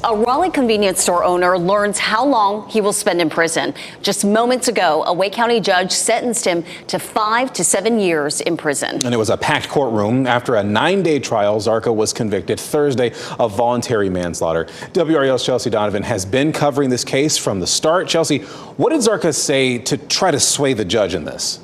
A Raleigh convenience store owner learns how long he will spend in prison. Just moments ago, a Wake County judge sentenced him to 5 to 7 years in prison. And it was a packed courtroom. After a 9-day trial, Zarka was convicted Thursday of voluntary manslaughter. WRAL's Chelsea Donovan has been covering this case from the start. Chelsea, what did Zarka say to try to sway the judge in this?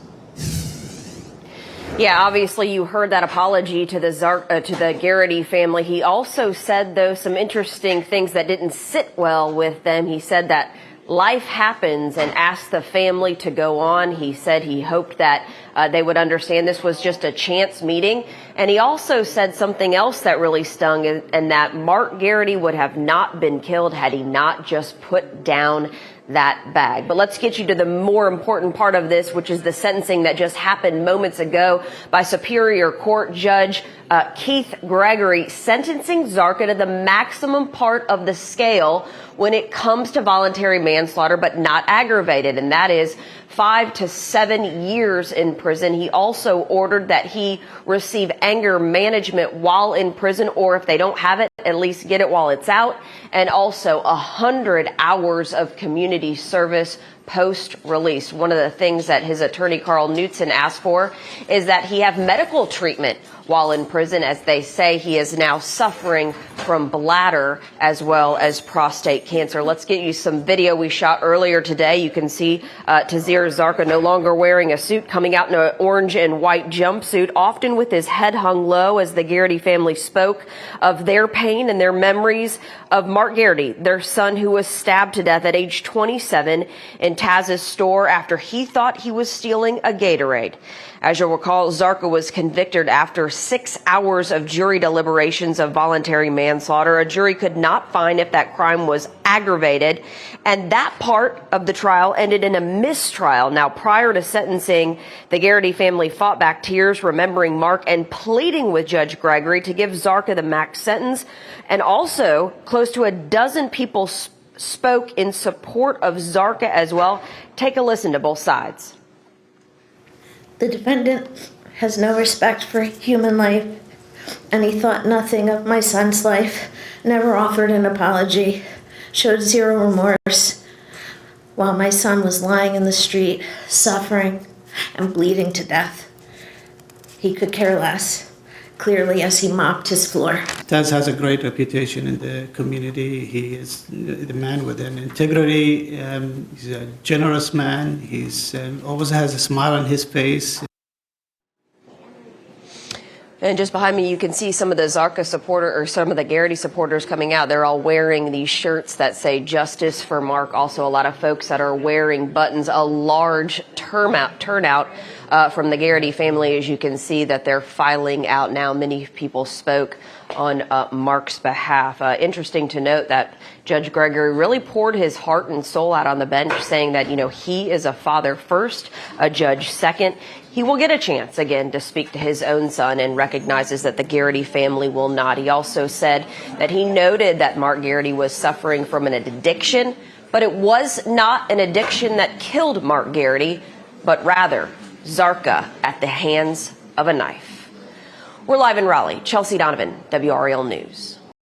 Yeah, obviously you heard that apology to the Garrity family. He also said, though, some interesting things that didn't sit well with them. He said that life happens and asked the family to go on. He said he hoped that they would understand this was just a chance meeting. And he also said something else that really stung, and that Mark Garrity would have not been killed had he not just put down that bag. But let's get you to the more important part of this, which is the sentencing that just happened moments ago by Superior Court Judge Keith Gregory, sentencing Zarka to the maximum part of the scale when it comes to voluntary manslaughter, but not aggravated, and that is 5 to 7 years in prison. He also ordered that he receive anger management while in prison, or if they don't have it, at least get it while it's out, and also 100 hours of community service post-release. One of the things that his attorney, Carl Knutson, asked for is that he have medical treatment while in prison, as they say he is now suffering from bladder as well as prostate cancer. Let's get you some video we shot earlier today. You can see Taiseer Zarka no longer wearing a suit, coming out in an orange and white jumpsuit, often with his head hung low, as the Garrity family spoke of their pain and their memories of Mark Garrity, their son, who was stabbed to death at age 27 in Taz's store after he thought he was stealing a Gatorade. As you'll recall, Zarka was convicted after 6 hours of jury deliberations of voluntary manslaughter. A jury could not find if that crime was aggravated, and that part of the trial ended in a mistrial. Now, prior to sentencing, the Garrity family fought back tears, remembering Mark and pleading with Judge Gregory to give Zarka the max sentence, and also close to a dozen people spoke in support of Zarka as well. Take a listen to both sides. The defendant has no respect for human life, and he thought nothing of my son's life, never offered an apology, showed zero remorse, while my son was lying in the street, suffering and bleeding to death. He could care less, clearly, as he mopped his floor. Taz has a great reputation in the community. He is the man with an integrity. He's a generous man. He's always has a smile on his face. And just behind me, you can see some of the Zarka supporter, or some of the Garrity supporters coming out. They're all wearing these shirts that say "Justice for Mark." Also, a lot of folks that are wearing buttons. A large turnout from the Garrity family, as you can see, that they're filing out now. Many people spoke on Mark's behalf. Interesting to note that Judge Gregory really poured his heart and soul out on the bench, saying that, he is a father first, a judge second. He will get a chance again to speak to his own son, and recognizes that the Garrity family will not. He also said that he noted that Mark Garrity was suffering from an addiction, but it was not an addiction that killed Mark Garrity, but rather Zarka at the hands of a knife. We're live in Raleigh. Chelsea Donovan, WRAL News.